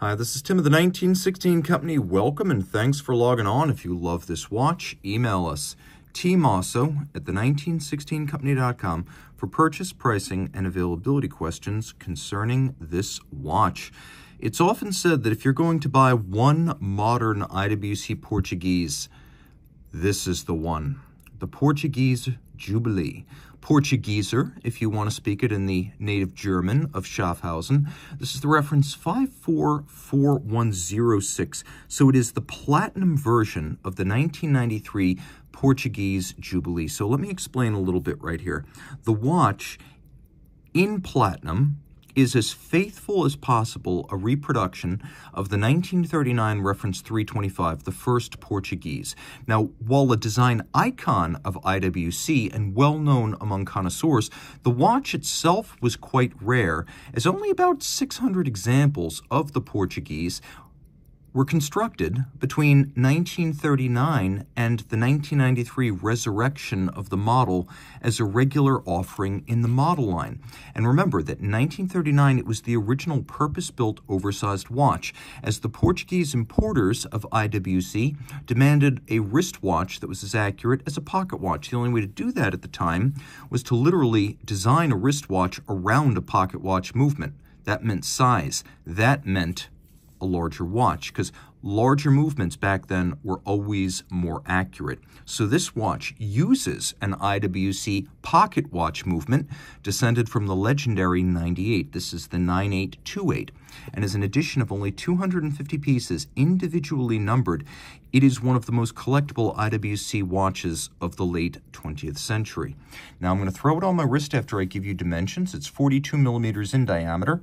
Hi, this is Tim of the 1916 Company. Welcome and thanks for logging on. If you love this watch, email us, Team Mosso at the1916company.com for purchase, pricing, and availability questions concerning this watch. It's often said that if you're going to buy one modern IWC Portuguese, this is the one. The Portuguese Jubilee. Portugieser, if you want to speak it in the native German of Schaffhausen. This is the reference 544106. So it is the platinum version of the 1993 Portuguese Jubilee. So let me explain a little bit right here. The watch in platinum is as faithful as possible a reproduction of the 1939 reference 325, the first Portuguese. Now, while a design icon of IWC and well known among connoisseurs, the watch itself was quite rare, as only about 600 examples of the Portuguese were constructed between 1939 and the 1993 resurrection of the model as a regular offering in the model line. And remember that in 1939 it was the original purpose-built oversized watch, as the Portuguese importers of IWC demanded a wristwatch that was as accurate as a pocket watch. The only way to do that at the time was to literally design a wristwatch around a pocket watch movement. That meant size. That meant a larger watch, because larger movements back then were always more accurate. So this watch uses an IWC pocket watch movement descended from the legendary 98. This is the 9828, and is an edition of only 250 pieces, individually numbered. It is one of the most collectible IWC watches of the late 20th century. Now I'm going to throw it on my wrist after I give you dimensions. It's 42 millimeters in diameter.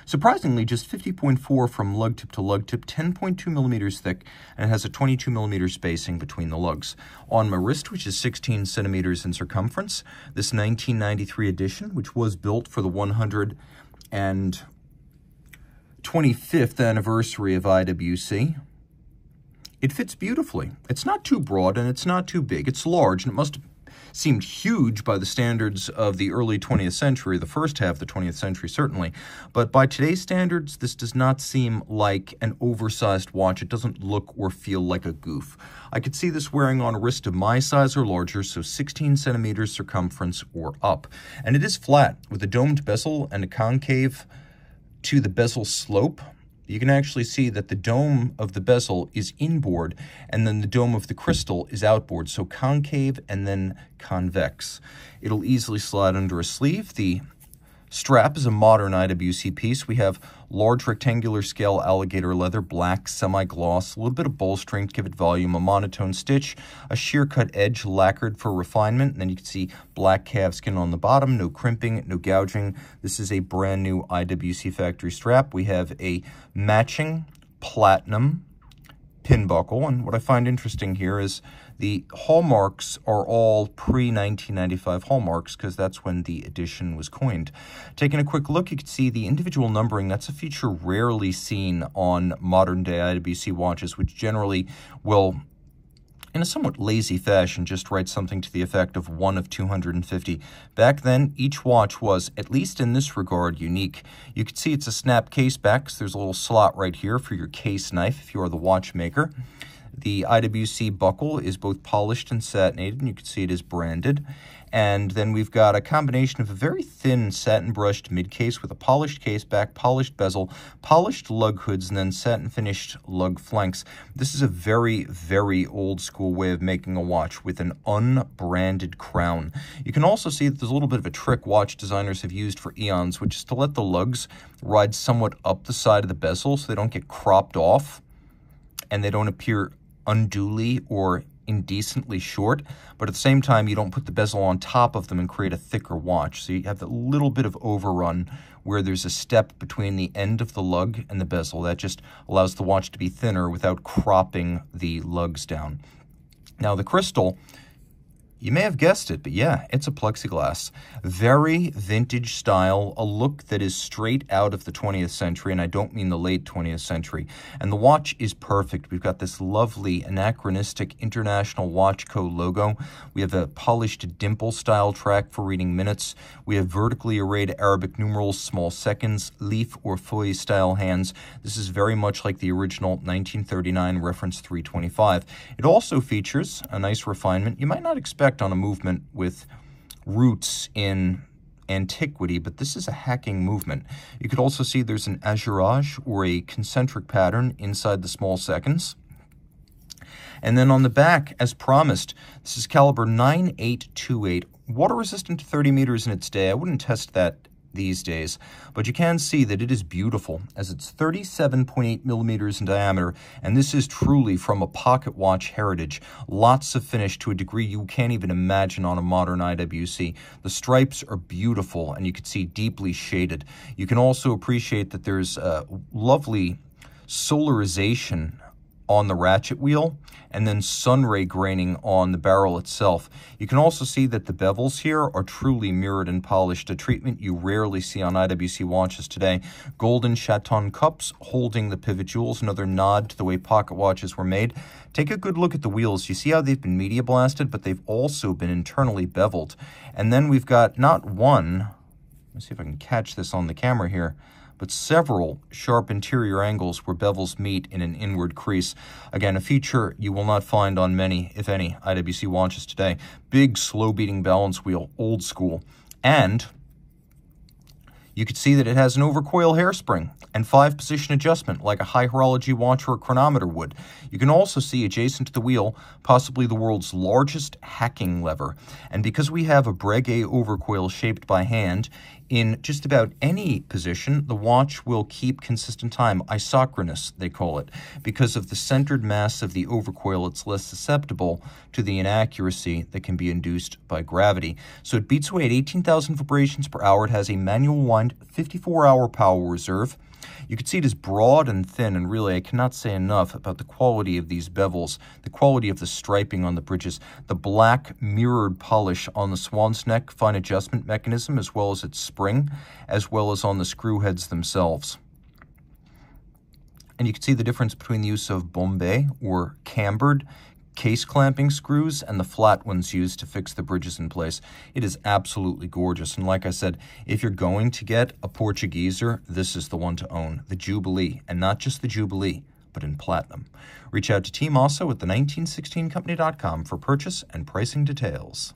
Surprisingly, just 50.4 from lug tip to lug tip, 10.2 millimeters thick, and it has a 22 millimeter spacing between the lugs. On my wrist, which is 16 centimeters in circumference, this 1993 edition, which was built for the 125th anniversary of IWC, it fits beautifully. It's not too broad and it's not too big. It's large, and it must have seemed huge by the standards of the early 20th century, the first half of the 20th century certainly, but by today's standards, this does not seem like an oversized watch. It doesn't look or feel like a goof. I could see this wearing on a wrist of my size or larger, so 16 centimeters circumference or up. And it is flat, with a domed bezel and a concave to the bezel slope. You can actually see that the dome of the bezel is inboard, and then the dome of the crystal is outboard, so concave and then convex. It'll easily slide under a sleeve. The strap is a modern IWC piece. We have large rectangular scale alligator leather, black, semi-gloss, a little bit of bolstering to give it volume, a monotone stitch, a sheer cut edge lacquered for refinement, and then you can see black calfskin on the bottom, no crimping, no gouging. This is a brand new IWC factory strap. We have a matching platinum pin buckle, and what I find interesting here is the hallmarks are all pre-1995 hallmarks, because that's when the edition was coined. Taking a quick look, you can see the individual numbering. That's a feature rarely seen on modern-day IWC watches, which generally will, in a somewhat lazy fashion, just write something to the effect of 1 of 250. Back then, each watch was, at least in this regard, unique. You can see it's a snap case back, so there's a little slot right here for your case knife if you are the watchmaker. The IWC buckle is both polished and satinated, and you can see it is branded. And then we've got a combination of a very thin satin-brushed mid-case with a polished case back, polished bezel, polished lug hoods, and then satin-finished lug flanks. This is a very, very old-school way of making a watch with an unbranded crown. You can also see that there's a little bit of a trick watch designers have used for eons, which is to let the lugs ride somewhat up the side of the bezel so they don't get cropped off and they don't appear unduly or indecently short, but at the same time, you don't put the bezel on top of them and create a thicker watch. So you have that little bit of overrun where there's a step between the end of the lug and the bezel. That just allows the watch to be thinner without cropping the lugs down. Now, the crystal You may have guessed it, but yeah, it's a plexiglass. Very vintage style, a look that is straight out of the 20th century, and I don't mean the late 20th century. And the watch is perfect. We've got this lovely anachronistic International Watch Co. logo. We have a polished dimple-style track for reading minutes. We have vertically arrayed Arabic numerals, small seconds, leaf or feuille-style hands. This is very much like the original 1939 reference 325. It also features a nice refinement you might not expect on a movement with roots in antiquity, but this is a hacking movement. You could also see there's an azurage or a concentric pattern inside the small seconds. And then on the back, as promised, this is caliber 9828, water resistant to 30 meters in its day. I wouldn't test that these days, but you can see that it is beautiful as it's 37.8 millimeters in diameter, and this is truly from a pocket watch heritage. Lots of finish to a degree you can't even imagine on a modern IWC. The stripes are beautiful, and you can see deeply shaded. You can also appreciate that there's a lovely solarization on the ratchet wheel, and then sunray graining on the barrel itself. You can also see that the bevels here are truly mirrored and polished, a treatment you rarely see on IWC watches today. Golden chaton cups holding the pivot jewels, another nod to the way pocket watches were made. Take a good look at the wheels. You see how they've been media blasted, but they've also been internally beveled. And then we've got not one, let's see if I can catch this on the camera here, but several sharp interior angles where bevels meet in an inward crease. Again, a feature you will not find on many, if any, IWC watches today. Big, slow-beating balance wheel, old school. And you can see that it has an overcoil hairspring and 5-position adjustment like a high horology watch or a chronometer would. You can also see adjacent to the wheel, possibly the world's largest hacking lever. And because we have a Breguet overcoil shaped by hand, in just about any position, the watch will keep consistent time. Isochronous, they call it. Because of the centered mass of the overcoil, it's less susceptible to the inaccuracy that can be induced by gravity. So it beats away at 18,000 vibrations per hour. It has a manual wind 54-hour power reserve. You can see it is broad and thin, and really I cannot say enough about the quality of these bevels, the quality of the striping on the bridges, the black mirrored polish on the swan's neck fine adjustment mechanism, as well as its spring, as well as on the screw heads themselves. And you can see the difference between the use of bombé or cambered case clamping screws and the flat ones used to fix the bridges in place. It is absolutely gorgeous. And like I said, if you're going to get a Portugieser, this is the one to own, the Jubilee, and not just the Jubilee, but in platinum. Reach out to Team Mosso at the 1916company.com for purchase and pricing details.